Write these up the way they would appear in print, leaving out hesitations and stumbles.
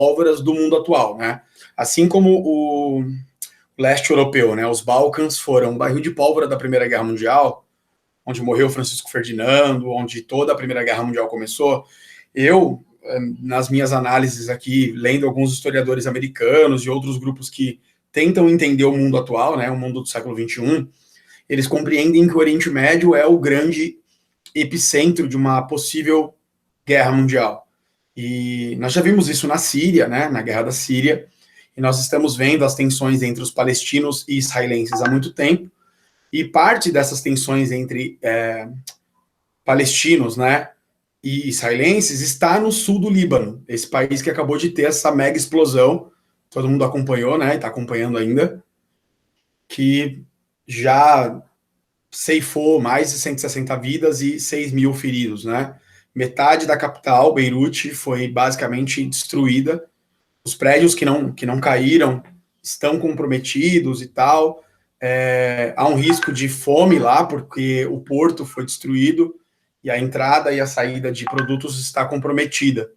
pólvoras do mundo atual, né? Assim como o leste europeu, né? Os Balcãs foram um barril de pólvora da Primeira Guerra Mundial, onde morreu Francisco Ferdinando, onde toda a Primeira Guerra Mundial começou. Eu, nas minhas análises aqui, lendo alguns historiadores americanos e outros grupos que tentam entender o mundo atual, né, o mundo do século XXI, eles compreendem que o Oriente Médio é o grande epicentro de uma possível guerra mundial. E nós já vimos isso na Síria, né, na Guerra da Síria, e nós estamos vendo as tensões entre os palestinos e israelenses há muito tempo, e parte dessas tensões entre palestinos, né, e israelenses está no sul do Líbano, esse país que acabou de ter essa mega explosão, todo mundo acompanhou, né, e está acompanhando ainda, que já ceifou mais de 160 vidas e 6 mil feridos, né? Metade da capital, Beirute, foi basicamente destruída. Os prédios que não caíram estão comprometidos e tal. Há um risco de fome lá, porque o porto foi destruído e a entrada e a saída de produtos está comprometida.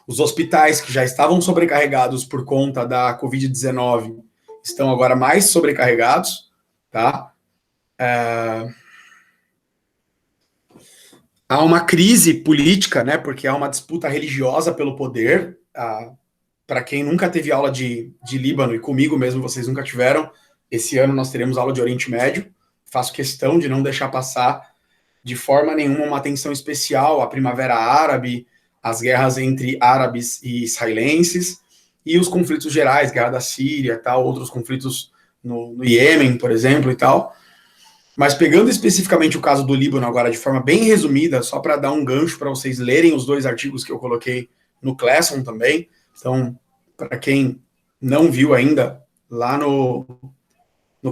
Os hospitais que já estavam sobrecarregados por conta da Covid-19 estão agora mais sobrecarregados, tá? Há uma crise política, né, porque há uma disputa religiosa pelo poder. Para quem nunca teve aula de Líbano, e comigo mesmo vocês nunca tiveram, esse ano nós teremos aula de Oriente Médio. Faço questão de não deixar passar de forma nenhuma uma atenção especial à Primavera Árabe, as guerras entre árabes e israelenses, e os conflitos gerais, guerra da Síria, tal, outros conflitos no Iêmen, por exemplo, e tal. Mas pegando especificamente o caso do Líbano agora de forma bem resumida, só para dar um gancho para vocês lerem os 2 artigos que eu coloquei no Classroom também. Então, para quem não viu ainda, lá no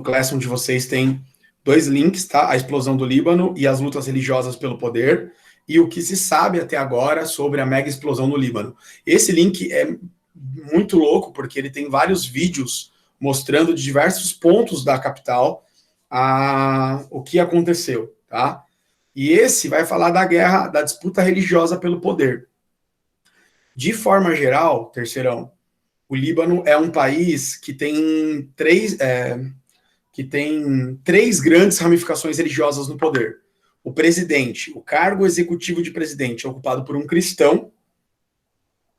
Classroom de vocês tem 2 links, tá? A explosão do Líbano e as lutas religiosas pelo poder, e o que se sabe até agora sobre a mega explosão no Líbano. Esse link é muito louco, porque ele tem vários vídeos mostrando de diversos pontos da capital o que aconteceu, tá? E esse vai falar da guerra, da disputa religiosa pelo poder. De forma geral, terceirão, o Líbano é um país que tem três grandes ramificações religiosas no poder. O presidente, o cargo executivo de presidente é ocupado por um cristão,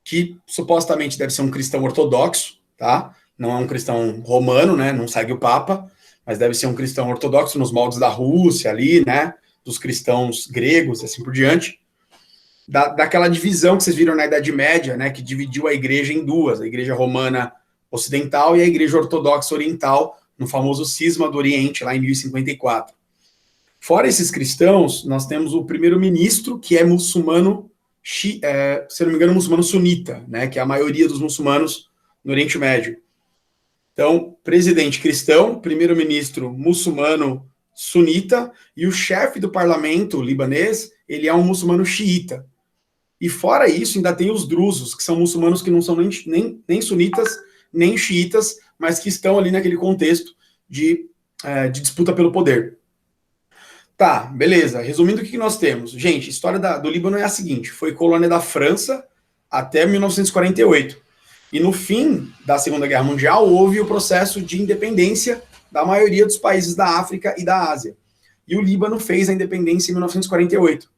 que supostamente deve ser um cristão ortodoxo, tá? Não é um cristão romano, né? Não segue o Papa, mas deve ser um cristão ortodoxo nos moldes da Rússia ali, né? Dos cristãos gregos, assim por diante. Daquela divisão que vocês viram na Idade Média, né? Que dividiu a igreja em duas, a igreja romana ocidental e a igreja ortodoxa oriental, no famoso cisma do Oriente, lá em 1054. Fora esses cristãos, nós temos o primeiro-ministro, que é muçulmano, se não me engano, muçulmano sunita, né? Que é a maioria dos muçulmanos no Oriente Médio. Então, presidente cristão, primeiro-ministro muçulmano sunita, e o chefe do parlamento libanês, ele é um muçulmano xiita. E fora isso, ainda tem os drusos, que são muçulmanos que não são nem sunitas, nem xiitas, mas que estão ali naquele contexto de disputa pelo poder. Tá, beleza. Resumindo, o que nós temos? Gente, a história do Líbano é a seguinte: foi colônia da França até 1948. E no fim da Segunda Guerra Mundial, houve o processo de independência da maioria dos países da África e da Ásia. E o Líbano fez a independência em 1948.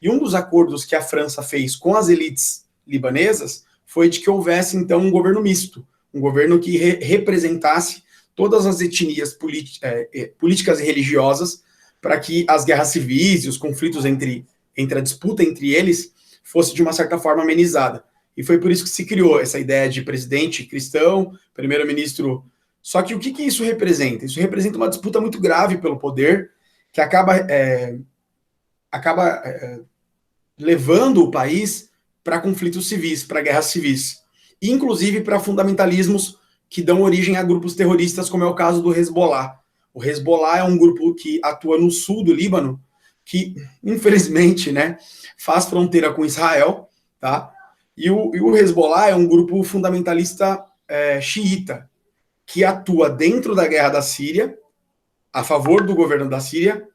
E um dos acordos que a França fez com as elites libanesas foi de que houvesse, então, um governo misto, um governo que representasse todas as etnias políticas e religiosas, para que as guerras civis e os conflitos entre a disputa entre eles fosse, de uma certa forma, amenizada. E foi por isso que se criou essa ideia de presidente cristão, primeiro-ministro. Só que o que isso representa? Isso representa uma disputa muito grave pelo poder, que acaba levando o país para conflitos civis, para guerras civis, inclusive para fundamentalismos que dão origem a grupos terroristas, como é o caso do Hezbollah. O Hezbollah é um grupo que atua no sul do Líbano, que, infelizmente, né, faz fronteira com Israel, tá? E o Hezbollah é um grupo fundamentalista xiita, que atua dentro da guerra da Síria, a favor do governo da Síria,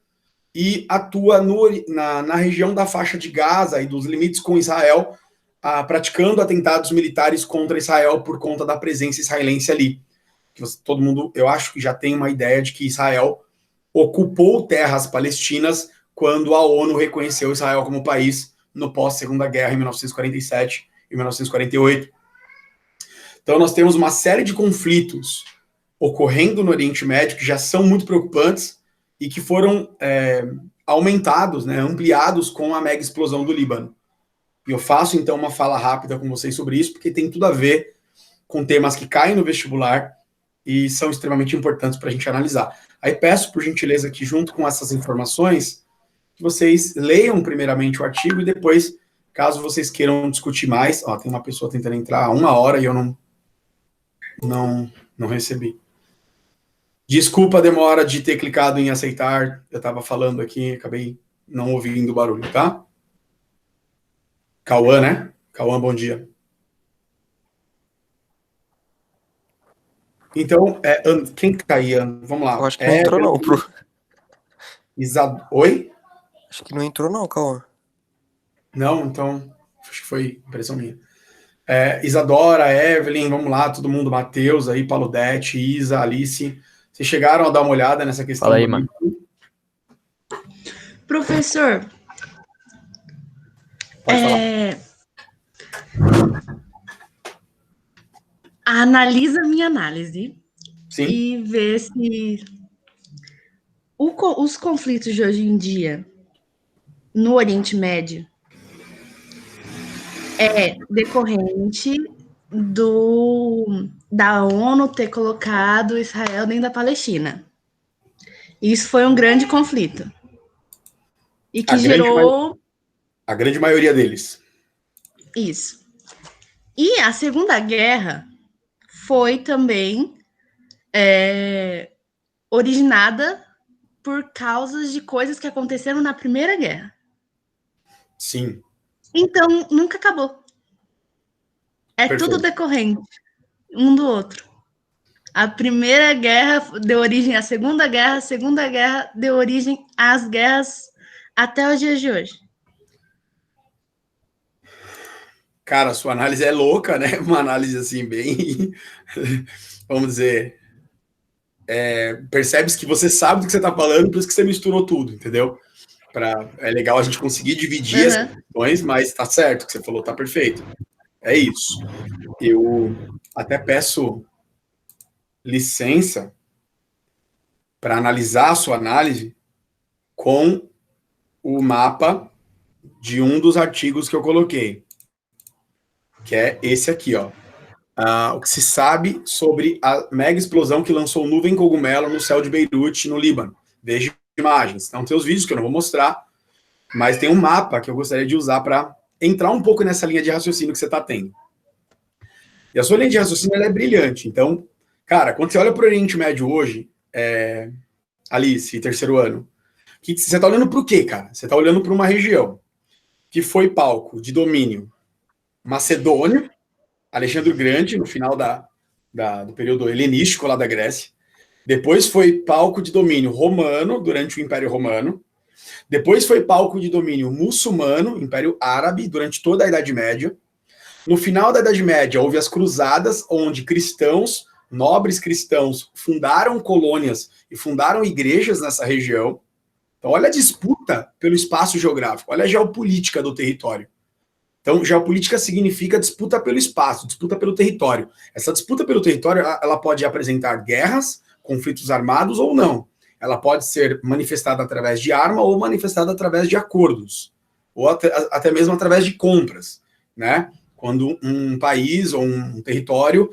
e atua na região da faixa de Gaza e dos limites com Israel, praticando atentados militares contra Israel por conta da presença israelense ali. Todo mundo, eu acho que já tem uma ideia de que Israel ocupou terras palestinas quando a ONU reconheceu Israel como país no pós-Segunda Guerra, em 1947 e 1948. Então nós temos uma série de conflitos ocorrendo no Oriente Médio que já são muito preocupantes e que foram aumentados, né, ampliados com a mega explosão do Líbano. E eu faço, então, uma fala rápida com vocês sobre isso, porque tem tudo a ver com temas que caem no vestibular e são extremamente importantes para a gente analisar. Aí peço, por gentileza, que junto com essas informações, que vocês leiam primeiramente o artigo e depois, caso vocês queiram discutir mais, ó, tem uma pessoa tentando entrar há 1 hora e eu não recebi. Desculpa a demora de ter clicado em aceitar, eu estava falando aqui, acabei não ouvindo o barulho, tá? Cauã, né? Cauã, bom dia. Então, quem que tá aí? Vamos lá. Eu acho que não entrou não, pro... Oi? Acho que não entrou não, Cauã. Não, então, acho que foi impressão minha. Isadora, Evelyn, vamos lá, todo mundo, Matheus aí, Paludete, Isa, Alice. Vocês chegaram a dar uma olhada nessa questão? Fala aí, mano. Professor, Pode falar. Analisa a minha análise. Sim. E vê se os conflitos de hoje em dia no Oriente Médio é decorrente da ONU ter colocado Israel dentro da Palestina. Isso foi um grande conflito. E que gerou... A grande maioria deles. Isso. E a Segunda Guerra foi também originada por causas de coisas que aconteceram na Primeira Guerra. Sim. Então, nunca acabou. Perfeito. Tudo decorrente, um do outro. A Primeira Guerra deu origem à Segunda Guerra, a Segunda Guerra deu origem às guerras até os dias de hoje. Cara, sua análise é louca, né? Uma análise assim, bem... Vamos dizer... percebe-se que você sabe do que você está falando, por isso que você misturou tudo, entendeu? É legal a gente conseguir dividir as questões, mas tá certo o que você falou, tá perfeito. É isso. Eu até peço licença para analisar a sua análise com o mapa de um dos artigos que eu coloquei, que é esse aqui, ó. O que se sabe sobre a mega explosão que lançou nuvem cogumelo no céu de Beirute, no Líbano. Veja imagens. Então tem os vídeos que eu não vou mostrar, mas tem um mapa que eu gostaria de usar para entrar um pouco nessa linha de raciocínio que você está tendo. E a sua linha de raciocínio ela é brilhante. Então, cara, quando você olha para o Oriente Médio hoje, Alice, terceiro ano, você está olhando para o quê, cara? Você está olhando para uma região que foi palco de domínio macedônio, Alexandre o Grande, no final do período helenístico lá da Grécia. Depois foi palco de domínio romano, durante o Império Romano. Depois foi palco de domínio muçulmano, Império Árabe, durante toda a Idade Média. No final da Idade Média, houve as cruzadas, onde cristãos, nobres cristãos, fundaram colônias e fundaram igrejas nessa região. Então, olha a disputa pelo espaço geográfico, olha a geopolítica do território. Então, geopolítica significa disputa pelo espaço, disputa pelo território. Essa disputa pelo território, ela pode apresentar guerras, conflitos armados ou não. Ela pode ser manifestada através de arma ou manifestada através de acordos, ou até mesmo através de compras, né? Quando um país ou um território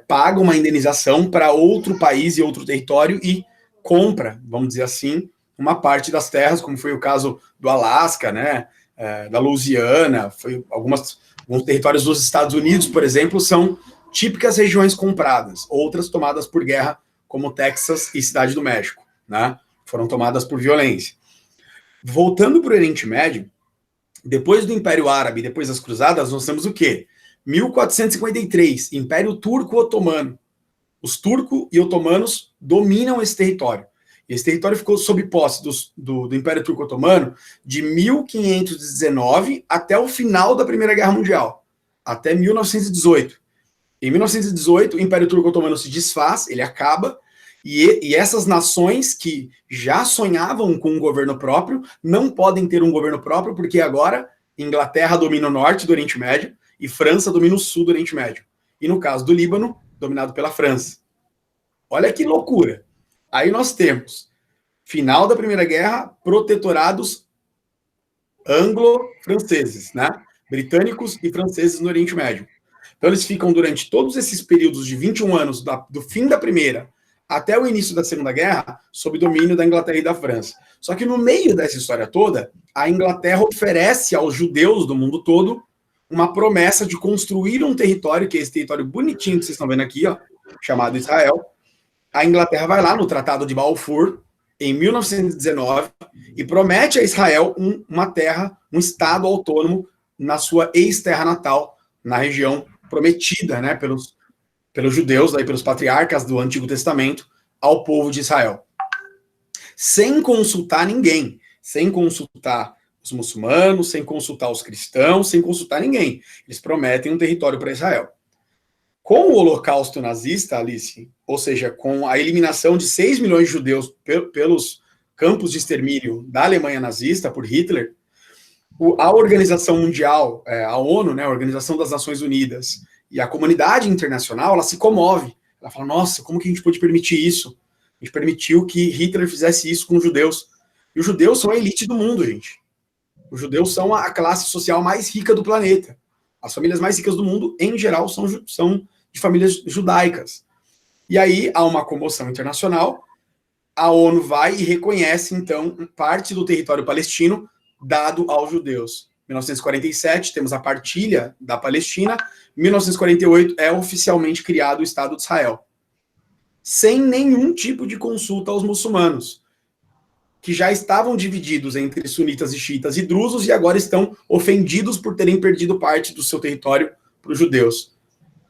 paga uma indenização para outro país e outro território e compra, vamos dizer assim, uma parte das terras, como foi o caso do Alasca, né? Da Louisiana, alguns territórios dos Estados Unidos, por exemplo, são típicas regiões compradas, outras tomadas por guerra, como Texas e Cidade do México, né? Foram tomadas por violência. Voltando para o Oriente Médio, depois do Império Árabe, depois das Cruzadas, nós temos o quê? 1453, Império Turco-Otomano. Os turcos e otomanos dominam esse território. Esse território ficou sob posse do Império Turco-Otomano de 1519 até o final da Primeira Guerra Mundial, até 1918. Em 1918, o Império Turco-Otomano se desfaz, ele acaba, e essas nações que já sonhavam com um governo próprio não podem ter um governo próprio, porque agora Inglaterra domina o norte do Oriente Médio e França domina o sul do Oriente Médio. E no caso do Líbano, dominado pela França. Olha que loucura. Aí nós temos, final da Primeira Guerra, protetorados anglo-franceses, né? Britânicos e franceses no Oriente Médio. Então eles ficam durante todos esses períodos de 21 anos, do fim da Primeira até o início da Segunda Guerra, sob domínio da Inglaterra e da França. Só que no meio dessa história toda, a Inglaterra oferece aos judeus do mundo todo uma promessa de construir um território, que é esse território bonitinho que vocês estão vendo aqui, ó, chamado Israel. A Inglaterra vai lá no Tratado de Balfour, em 1919, e promete a Israel uma terra, um estado autônomo na sua ex-terra natal, na região prometida, né, pelos judeus, aí, pelos patriarcas do Antigo Testamento, ao povo de Israel. Sem consultar ninguém, sem consultar os muçulmanos, sem consultar os cristãos, sem consultar ninguém. Eles prometem um território para Israel. Com o Holocausto nazista, Alice, ou seja, com a eliminação de 6 milhões de judeus pelos campos de extermínio da Alemanha nazista por Hitler, a Organização Mundial, a ONU, né, a Organização das Nações Unidas, e a comunidade internacional, ela se comove. Ela fala, nossa, como que a gente pôde permitir isso? A gente permitiu que Hitler fizesse isso com os judeus. E os judeus são a elite do mundo, gente. Os judeus são a classe social mais rica do planeta. As famílias mais ricas do mundo, em geral, são de famílias judaicas. E aí há uma comoção internacional, a ONU vai e reconhece, então, parte do território palestino dado aos judeus. 1947, temos a partilha da Palestina. 1948 é oficialmente criado o Estado de Israel. Sem nenhum tipo de consulta aos muçulmanos, que já estavam divididos entre sunitas e xiitas e drusos e agora estão ofendidos por terem perdido parte do seu território para os judeus.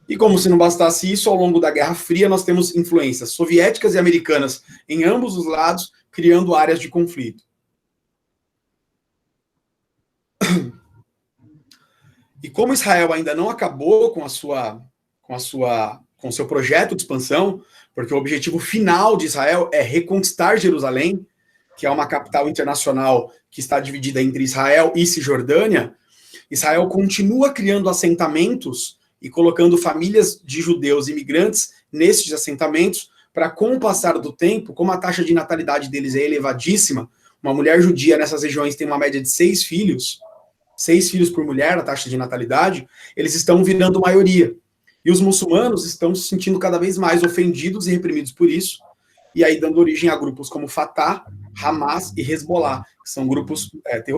E como se não bastasse isso, ao longo da Guerra Fria nós temos influências soviéticas e americanas em ambos os lados, criando áreas de conflito. E como Israel ainda não acabou com o seu projeto de expansão, porque o objetivo final de Israel é reconquistar Jerusalém, que é uma capital internacional que está dividida entre Israel e Cisjordânia, Israel continua criando assentamentos e colocando famílias de judeus imigrantes nesses assentamentos para, com o passar do tempo, como a taxa de natalidade deles é elevadíssima, uma mulher judia nessas regiões tem uma média de 6 filhos por mulher, a taxa de natalidade, eles estão virando maioria. E os muçulmanos estão se sentindo cada vez mais ofendidos e reprimidos por isso, e aí dando origem a grupos como Fatah, Hamas e Hezbollah, que são grupos,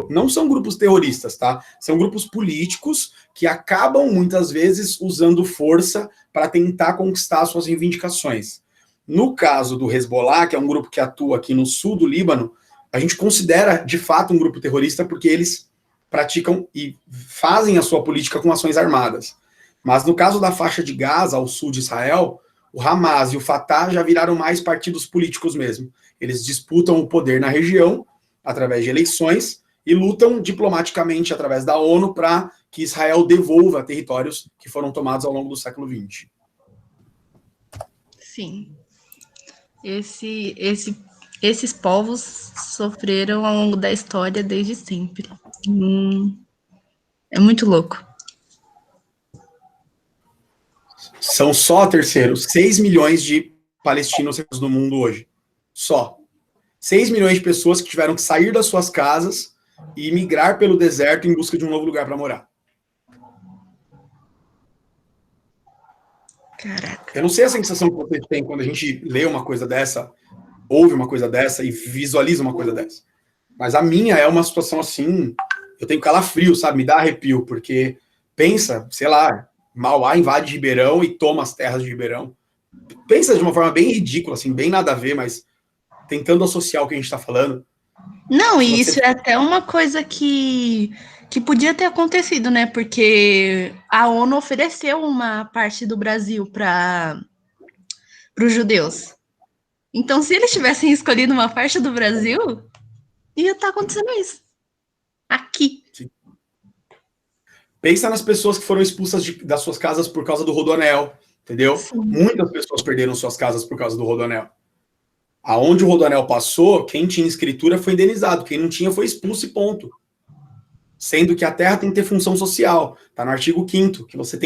não são grupos terroristas, tá? São grupos políticos que acabam, muitas vezes, usando força para tentar conquistar suas reivindicações. No caso do Hezbollah, que é um grupo que atua aqui no sul do Líbano, a gente considera, de fato, um grupo terrorista porque eles praticam e fazem a sua política com ações armadas. Mas no caso da faixa de Gaza, ao sul de Israel, o Hamas e o Fatah já viraram mais partidos políticos mesmo. Eles disputam o poder na região, através de eleições, e lutam diplomaticamente através da ONU para que Israel devolva territórios que foram tomados ao longo do século XX. Sim. Esses povos sofreram ao longo da história desde sempre. É muito louco. São só, terceiro, 6 milhões de palestinos no mundo hoje. Só. 6 milhões de pessoas que tiveram que sair das suas casas e migrar pelo deserto em busca de um novo lugar para morar. Caraca. Eu não sei a sensação que você tem quando a gente lê uma coisa dessa, ouve uma coisa dessa e visualiza uma coisa dessa. Mas a minha é uma situação assim, eu tenho calafrio, sabe? Me dá arrepio, porque pensa, sei lá, Mauá invade Ribeirão e toma as terras de Ribeirão. Pensa de uma forma bem ridícula, assim, bem nada a ver, mas tentando associar o que a gente está falando. Não, e isso é até uma coisa que podia ter acontecido, né? Porque a ONU ofereceu uma parte do Brasil para os judeus. Então, se eles tivessem escolhido uma faixa do Brasil, ia estar acontecendo isso. Aqui. Sim. Pensa nas pessoas que foram expulsas das suas casas por causa do Rodoanel, entendeu? Sim. Muitas pessoas perderam suas casas por causa do Rodoanel. Aonde o Rodoanel passou, quem tinha escritura foi indenizado, quem não tinha foi expulso e ponto. Sendo que a terra tem que ter função social. Está no artigo 5º, que você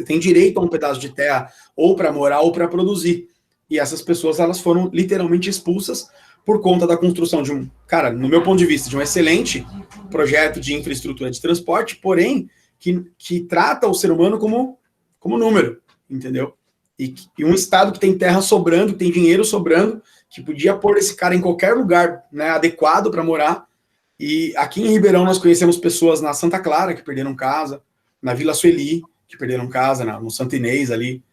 tem direito a um pedaço de terra ou para morar ou para produzir. E essas pessoas, elas foram literalmente expulsas por conta da construção de um, cara, no meu ponto de vista, de um excelente projeto de infraestrutura de transporte, porém, que trata o ser humano como número, entendeu? E um estado que tem terra sobrando, que tem dinheiro sobrando, que podia pôr esse cara em qualquer lugar, né, adequado para morar. E aqui em Ribeirão nós conhecemos pessoas na Santa Clara que perderam casa, na Vila Sueli que perderam casa, no Santo Inês ali.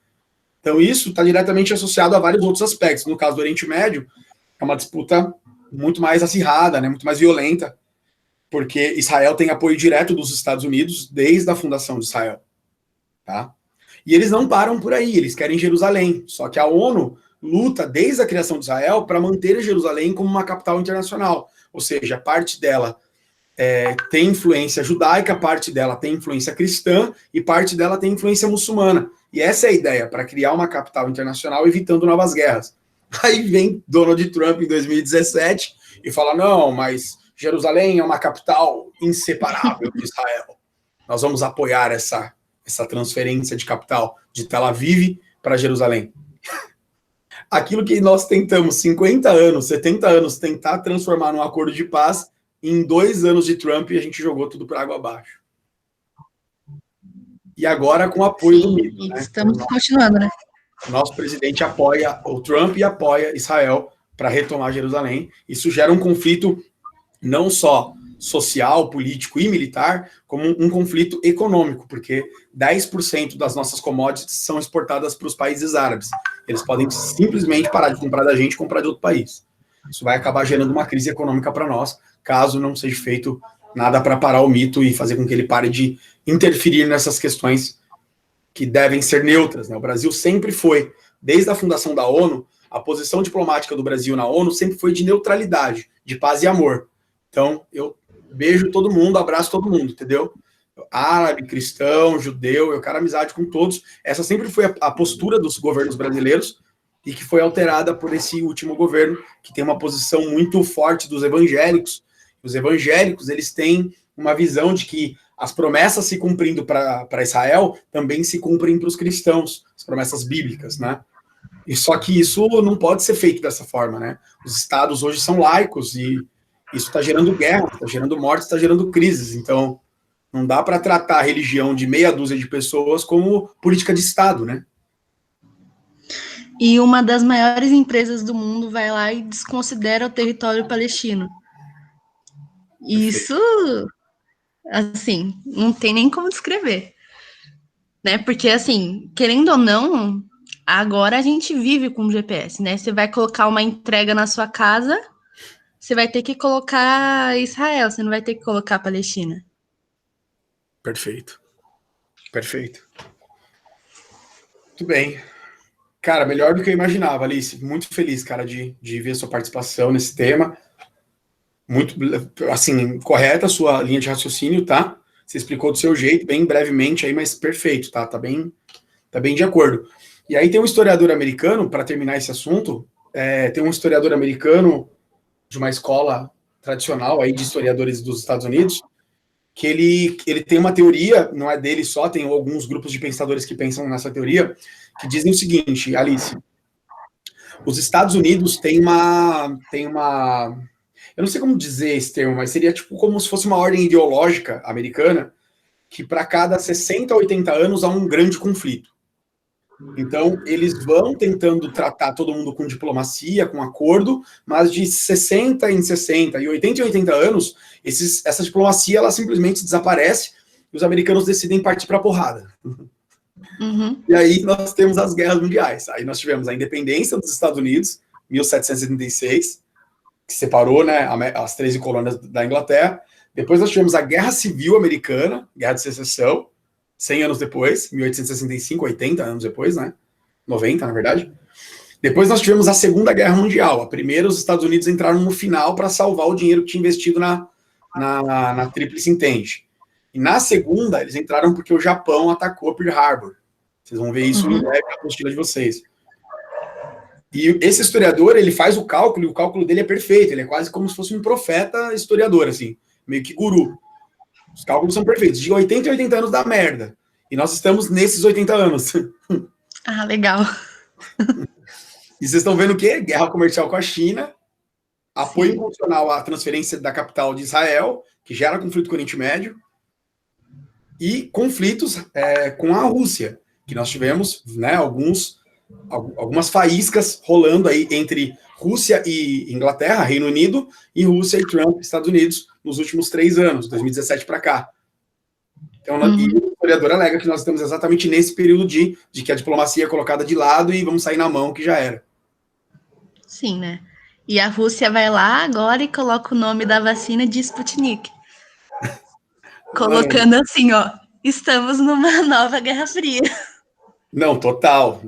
Então isso está diretamente associado a vários outros aspectos. No caso do Oriente Médio, é uma disputa muito mais acirrada, né, muito mais violenta, porque Israel tem apoio direto dos Estados Unidos desde a fundação de Israel. Tá? E eles não param por aí, eles querem Jerusalém. Só que a ONU luta desde a criação de Israel para manter Jerusalém como uma capital internacional. Ou seja, parte dela tem influência judaica, parte dela tem influência cristã e parte dela tem influência muçulmana. E essa é a ideia, para criar uma capital internacional evitando novas guerras. Aí vem Donald Trump em 2017 e fala, não, mas Jerusalém é uma capital inseparável de Israel. Nós vamos apoiar essa transferência de capital de Tel Aviv para Jerusalém. Aquilo que nós tentamos 50 anos, 70 anos, tentar transformar num acordo de paz, em 2 anos de Trump, a gente jogou tudo por água abaixo. E agora com o apoio do mito. Né? Estamos continuando, né? Nosso presidente apoia o Trump e apoia Israel para retomar Jerusalém. Isso gera um conflito não só social, político e militar, como um conflito econômico, porque 10% das nossas commodities são exportadas para os países árabes. Eles podem simplesmente parar de comprar da gente e comprar de outro país. Isso vai acabar gerando uma crise econômica para nós, caso não seja feito nada para parar o mito e fazer com que ele pare de interferir nessas questões que devem ser neutras. Né? O Brasil sempre foi, desde a fundação da ONU, a posição diplomática do Brasil na ONU sempre foi de neutralidade, de paz e amor. Então, eu beijo todo mundo, abraço todo mundo, entendeu? Árabe, cristão, judeu, eu quero amizade com todos. Essa sempre foi a postura dos governos brasileiros e que foi alterada por esse último governo, que tem uma posição muito forte dos evangélicos. Os evangélicos, eles têm uma visão de que as promessas se cumprindo para Israel também se cumprem para os cristãos, as promessas bíblicas, né? E só que isso não pode ser feito dessa forma, né? Os estados hoje são laicos e isso está gerando guerra, está gerando mortes, está gerando crises. Então, não dá para tratar a religião de meia dúzia de pessoas como política de Estado, né? E uma das maiores empresas do mundo vai lá e desconsidera o território palestino. Isso, assim, não tem nem como descrever. Né? Porque, assim, querendo ou não, agora a gente vive com o GPS, né? Você vai colocar uma entrega na sua casa, você vai ter que colocar Israel, você não vai ter que colocar Palestina. Perfeito. Perfeito. Muito bem. Cara, melhor do que eu imaginava, Alice. Muito feliz, cara, de ver sua participação nesse tema. Muito, assim, correta a sua linha de raciocínio, tá? Você explicou do seu jeito, bem brevemente aí, mas perfeito, tá? Tá bem de acordo. E aí tem um historiador americano, para terminar esse assunto, tem um historiador americano de uma escola tradicional aí de historiadores dos Estados Unidos, que ele tem uma teoria, não é dele só, tem alguns grupos de pensadores que pensam nessa teoria, que dizem o seguinte, Alice, os Estados Unidos têm uma eu não sei como dizer esse termo, mas seria tipo como se fosse uma ordem ideológica americana, que para cada 60 a 80 anos há um grande conflito. Então, eles vão tentando tratar todo mundo com diplomacia, com acordo, mas de 60 em 60 e 80 em 80 anos, essa diplomacia ela simplesmente desaparece e os americanos decidem partir para a porrada. Uhum. E aí nós temos as guerras mundiais. Aí nós tivemos a independência dos Estados Unidos, 1776, que separou, né, as 13 colônias da Inglaterra. Depois nós tivemos a Guerra Civil Americana, Guerra de Secessão, 100 anos depois, 1865, 80 anos depois, né? 90, na verdade. Depois nós tivemos a Segunda Guerra Mundial. A primeira, os Estados Unidos entraram no final para salvar o dinheiro que tinha investido na Tríplice Entente. E na segunda, eles entraram porque o Japão atacou Pearl Harbor. Vocês vão ver isso em breve na apostila de vocês. E esse historiador, ele faz o cálculo, e o cálculo dele é perfeito. Ele é quase como se fosse um profeta historiador, assim, meio que guru. Os cálculos são perfeitos. De 80 em 80 anos dá merda. E nós estamos nesses 80 anos. Ah, legal. E vocês estão vendo o quê? Guerra comercial com a China, apoio incondicional à transferência da capital de Israel, que gera conflito com o Oriente Médio, e conflitos com a Rússia, que nós tivemos, né, algumas faíscas rolando aí entre Rússia e Inglaterra, Reino Unido, e Rússia e Trump, Estados Unidos, nos últimos 3 anos, 2017 para cá. Então, e o historiador alega que nós estamos exatamente nesse período de que a diplomacia é colocada de lado e vamos sair na mão, que já era. Sim, né? E a Rússia vai lá agora e coloca o nome da vacina de Sputnik. Colocando assim, ó, estamos numa nova Guerra Fria. Não, total.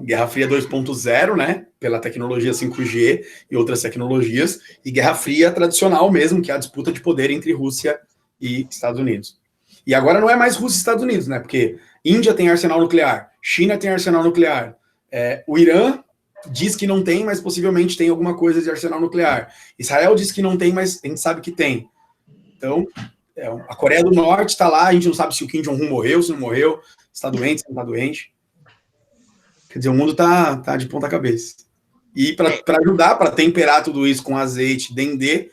Guerra Fria 2.0, né? Pela tecnologia 5G e outras tecnologias, e Guerra Fria tradicional mesmo, que é a disputa de poder entre Rússia e Estados Unidos. E agora não é mais Rússia e Estados Unidos, né? Porque Índia tem arsenal nuclear, China tem arsenal nuclear, o Irã diz que não tem, mas possivelmente tem alguma coisa de arsenal nuclear. Israel diz que não tem, mas a gente sabe que tem. Então, a Coreia do Norte está lá, a gente não sabe se o Kim Jong-un morreu, se não morreu, se está doente, se não está doente. Quer dizer, o mundo tá de ponta cabeça. E para ajudar, para temperar tudo isso com azeite, dendê,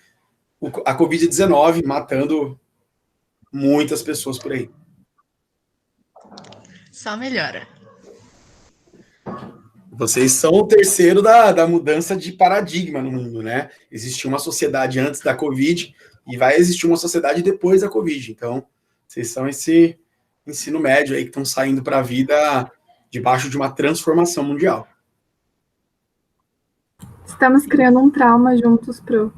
a Covid-19 matando muitas pessoas por aí. Só melhora. Vocês são o terceiro da mudança de paradigma no mundo, né? Existia uma sociedade antes da Covid e vai existir uma sociedade depois da Covid. Então, vocês são esse ensino médio aí que estão saindo para a vida debaixo de uma transformação mundial. Estamos criando um trauma juntos, Pro.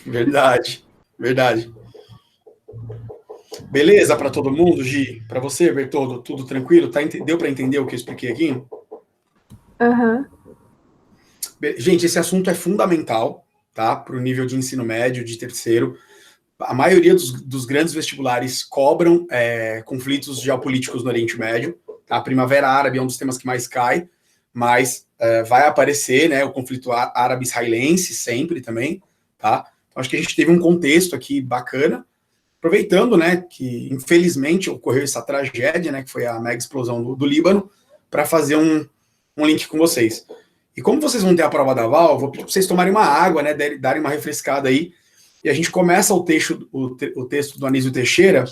Verdade. Beleza para todo mundo, Gi? Para você, Bertoldo, tudo tranquilo? Deu para entender o que eu expliquei aqui? Aham. Gente, esse assunto é fundamental, tá? Para o nível de ensino médio, de terceiro. A maioria dos grandes vestibulares cobram conflitos geopolíticos no Oriente Médio. A Primavera Árabe é um dos temas que mais cai, mas vai aparecer, né, o conflito árabe-israelense sempre também, tá? Então, acho que a gente teve um contexto aqui bacana, aproveitando, né, que infelizmente ocorreu essa tragédia, né, que foi a mega explosão do Líbano, para fazer um link com vocês. E como vocês vão ter a prova da Val, vou pedir para vocês tomarem uma água, né, darem uma refrescada aí, e a gente começa o texto do Anísio Teixeira.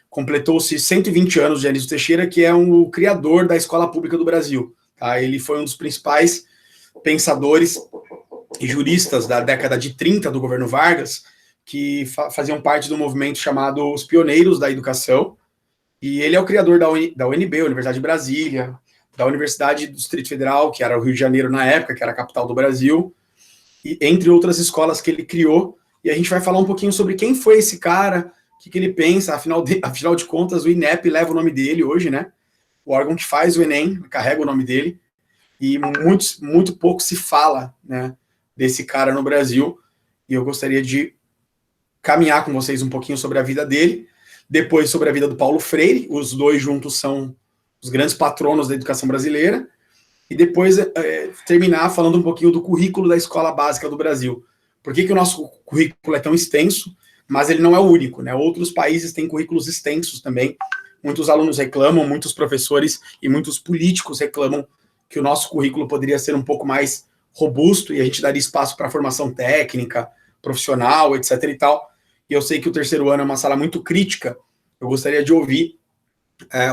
Completou-se 120 anos de Anísio Teixeira, que é o criador da escola pública do Brasil. Tá? Ele foi um dos principais pensadores e juristas da década de 30 do governo Vargas, que faziam parte do movimento chamado Os Pioneiros da Educação, e ele é o criador da UNB, Universidade de Brasília, da Universidade do Distrito Federal, que era o Rio de Janeiro na época, que era a capital do Brasil, e entre outras escolas que ele criou, e a gente vai falar um pouquinho sobre quem foi esse cara, o que ele pensa, afinal de contas, o INEP leva o nome dele hoje, né? O órgão que faz o Enem carrega o nome dele, e muito pouco se fala, né, desse cara no Brasil, e eu gostaria de caminhar com vocês um pouquinho sobre a vida dele, depois sobre a vida do Paulo Freire, os dois juntos são os grandes patronos da educação brasileira, e depois terminar falando um pouquinho do currículo da escola básica do Brasil. Por que o nosso currículo é tão extenso, mas ele não é o único, né? Outros países têm currículos extensos também. Muitos alunos reclamam, muitos professores e muitos políticos reclamam que o nosso currículo poderia ser um pouco mais robusto e a gente daria espaço para formação técnica, profissional, etc. e tal. E eu sei que o terceiro ano é uma sala muito crítica. Eu gostaria de ouvir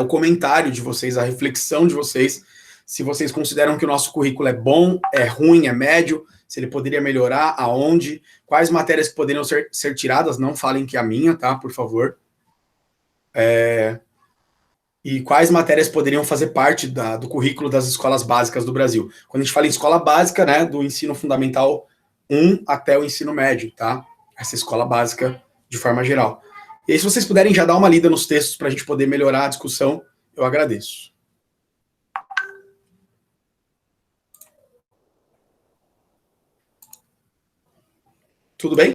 o comentário de vocês, a reflexão de vocês, se vocês consideram que o nosso currículo é bom, é ruim, é médio, se ele poderia melhorar, aonde, quais matérias que poderiam ser tiradas, não falem que é a minha, tá, por favor. E quais matérias poderiam fazer parte do currículo das escolas básicas do Brasil. Quando a gente fala em escola básica, né, do ensino fundamental 1 até o ensino médio, tá? Essa escola básica de forma geral. E aí, se vocês puderem já dar uma lida nos textos para a gente poder melhorar a discussão, eu agradeço. Tudo bem?